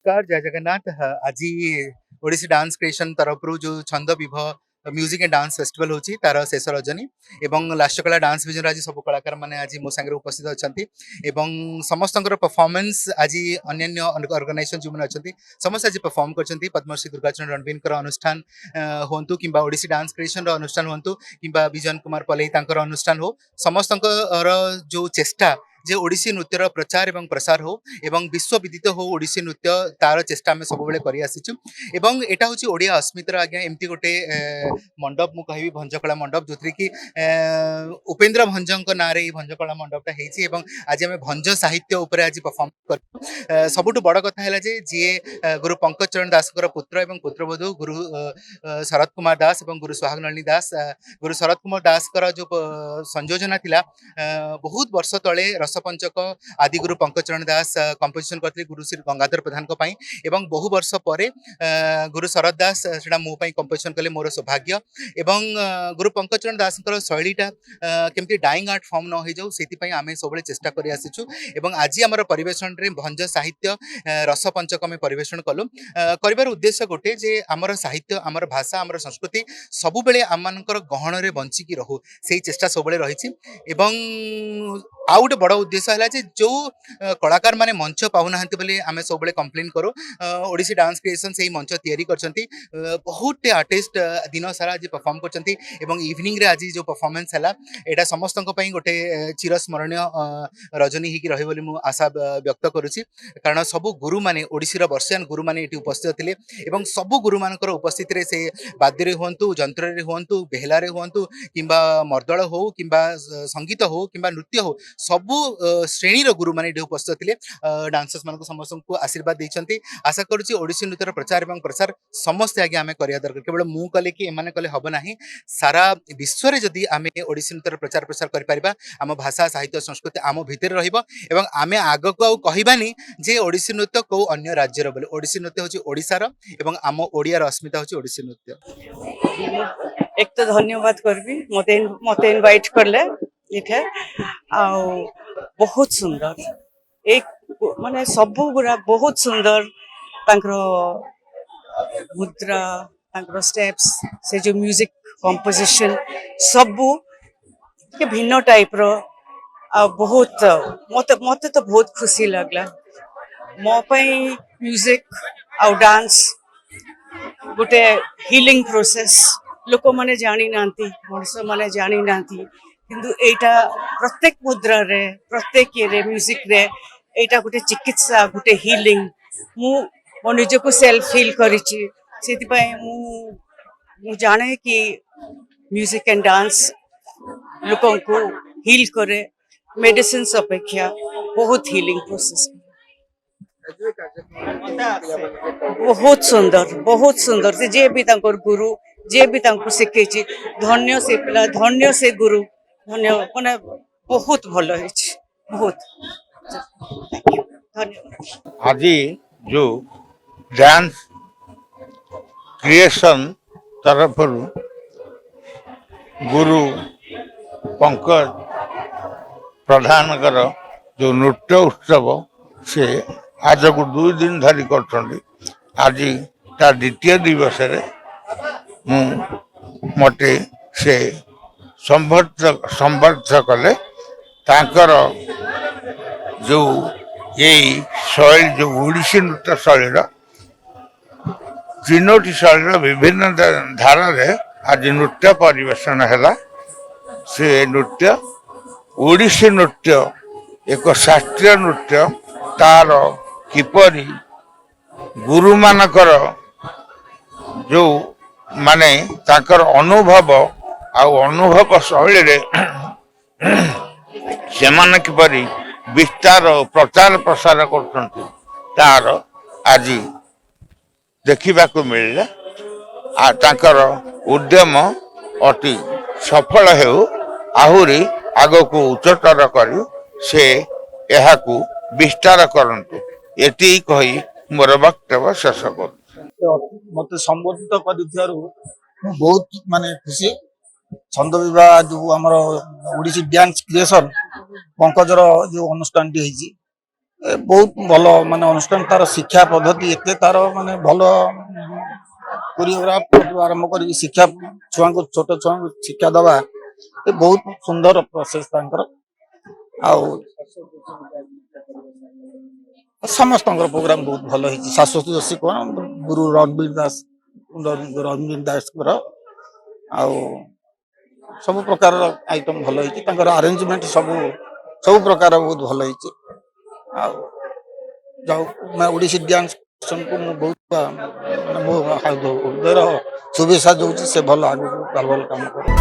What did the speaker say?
नमस्कार जय जगन्नाथ आज ओडिसी डांस क्रिएशन तरफ जो छंद विभव म्यूजिक एंड डांस फेस्टिवल होची तार शेष रजनी एवं लास्ट कला डांस विजन आज सब कलाकार माने आज मो संगे उपस्थित अछंती एवं समस्त परफॉर्मेंस आज अन्य ऑर्गेनाइजेशन जो माने अछंती समस्त आज परफॉर्म करछंती पद्मश्री दुर्गाचरण रणबीर अनुष्ठान होंतु किंबा ओडिसी डांस क्रिएशन रो अनुष्ठान होंतु किंबा विजन कुमार पलई तांकर अनुष्ठान हो समस्त जो चेष्टा जे ओडिसी नृत्यर प्रचार एवं प्रसार हो एवं विश्व विदित हो ओडिसी नृत्य तार चेष्टा आम सब कर आसीचु एवं एटा हूँ ओडिया अस्मितार आज्ञा एमती गोटे मंडप मु कहि भंजकला मंडप जो कि उपेन्द्र भंजक ना रे भंजकला मंडपटा होती आज आम भंज साहित्य उपर आज परफॉर्म कर सबुठ बड़ कथा है जे जी गुरु पंकज चरण दास पुत्र एवं पुत्रवधू गुरु शरद कुमार दास एवं गुरु सुहाग नलिनी दास गुरु शरद कुमार दास जो संयोजना थिला बहुत वर्ष तले रसपंचक आदिगुरु पंकजचरण दास कंपोजिशन करते गुरु श्री गंगाधर प्रधान एवं बहु वर्ष पर गुरु शरद दास से मो कंपोजिशन कले मोर सौभाग्य एवं गुरु पंकजचरण दास शैलीटा केमती डाइंग आर्ट फॉर्म न हो जाऊ से आम सब चेष्टा कर आसीचु एवं आज आम परिवेशन रे भंज साहित्य रसपंचक आम परिवेशन कलु कर उद्देश्य गोटे जे आमर साहित्य आमर भाषा आमर संस्कृति सबु बेले आम गहन रे बंचिकी रहू से चेष्टा सब रही आउ गोटे बड़ उद्देश्य है जो कलाकार माने मंच पाऊना बोले आम सब कंप्लेन करूँ ओडिसी डांस क्रिएशन से मंच तैयारी करछंती बहुत आर्टिस्ट दिन सारा आज परफॉर्म करछंती एवं इवनिंग रे आज जो परफॉर्मेंस है एटा समस्त गोटे चिरस्मरणीय रजनी ही रही बोली आशा व्यक्त करुच्ची कारण सबू गुरु माने ओडिसी वर्षियान गुरु माने ये उपस्थित थिले एवं सबू गुरु मानकर उपस्थित रे से वाद्य हूँ जंत्र हूँ बेहला हूँ किंबा मर्दल हो किंबा संगीत हो किंबा नृत्य हो सबू श्रेणी गुरु माने उपस्थित थे डांसर्स मान समस्त को आशीर्वाद देते आशा करुच्ची ओडिसी नृत्यर प्रचार एवं प्रसार समस्ते आगे आम करा दरकार केवल मु कले कि एमाने कले हब नाही सारा विश्व रे जदि आमे ओडिसी नृत्यर प्रचार प्रसार कर परिबा आम भाषा साहित्य संस्कृति आम भितर रहिबो एवं आमे आग को आउ कहिबानी जे ओडिसी नृत्य को अन्य राज्यर बोले ओडिसी नृत्य होची ओडिसार एवं आम ओडियार अस्मिता होची ओडिसी नृत्य एक तो धन्यवाद करबी मते मते इनवाइट करले इथे आ बहुत सुंदर एक माने सबु गुरा बहुत सुंदर तांकर मुद्रा तांकर स्टेप्स से जो म्यूजिक कंपोजिशन सबु के भिन्न टाइप रो आ बहुत मते मते तो बहुत खुशी लगला मो पई म्यूजिक आ डांस गोटे हीलिंग प्रोसेस लोक माने जानी नांती मनुष्य माने जानी नांती किंतु एटा प्रत्येक मुद्रा रे प्रत्येक ये म्यूजिक रे एटा गोटे चिकित्सा गोटे हीलिंग मु मो निज को सेल्फ फील करिछि सेति पय मु जाने कि म्यूजिक एंड डांस लोकों को हील करे मेडिसिन अपेक्षा बहुत हीलिंग प्रोसेस बहुत सुंदर से जे भी तांकर गुरु जे भी तांको शिखेछि धन्य से पिला धन्य से गुरु धन्य माने बहुत भलो हेछि बहुत धन्यवाद आज जो डांस क्रिएशन तरफ गुरु पंकज प्रधान जो नृत्य उत्सव से आज को 2 दिन धरी कर आज ता द्वितीय दिवस मते से संवर्ध कले तांकर जो यही शैली जो ओडिसी नृत्य शैलीर 3टी शैलीर विभिन्न धारा आज नृत्य परिवेशन है से नृत्य ओडिसी नृत्य एक शास्त्रीय नृत्य तार किपरि गुरु मानकर जो माने ताकर अनुभव अनुभव शैली रे से माने किपरि विस्तार प्रचार प्रसार करछंती तार आज देखा मिलला आ ताकर उद्यम अति सफल हो आहुरी आग को उच्चतर कर से यह विस्तार करंतु एति कही मोर वक्तव्य शेष कर मत संबोधित कर बहुत माने खुशी छंद विवाह जो आमर ओडिसी डांस क्रिएशन पंकजर जो अनुष्ठान टी ବହୁତ ଭଲ ମାନେ ଅନୁଷ୍ଠାନ ତାର ଶିକ୍ଷା ପଦ୍ଧତି ଏତେ ତାର ମାନେ ଭଲ କୋରିଓଗ୍ରାଫ ଆରମ୍ଭ କରିକି ଶିକ୍ଷା ଛୁଆଙ୍କୁ ଛୋଟ ଛୁଆଙ୍କୁ ଶିକ୍ଷା ଦବା ଏ ବହୁତ ସୁନ୍ଦର ପ୍ରୋସେସ ତାଙ୍କର ଆଉ ସମସ୍ତଙ୍କର ପ୍ରୋଗ୍ରାମ ବହୁତ ଭଲ ହେଇଛି ଶାଶ୍ୱତୀ ଯୋଶୀ କଣ ଗୁରୁ ରଣବୀର ଦାସଙ୍କର ଆଉ ସବୁ ପ୍ରକାରର ଆଇଟମ ଭଲ ହେଇଛି ତାଙ୍କର ଆରେଞ୍ଜମେଣ୍ଟ ସବୁ ପ୍ରକାର ବହୁତ ଭଲ ହେଇଛି ଆଉ ଯାଉ ଓଡ଼ିଶୀ ଡ୍ୟାନ୍ସକୁ ମୁଁ ବହୁତ ମୋ ହୃଦୟର ଶୁଭେଚ୍ଛା ଦଉଛି ସେ ଭଲ ଆଗକୁ ଭଲ କାମ କରେ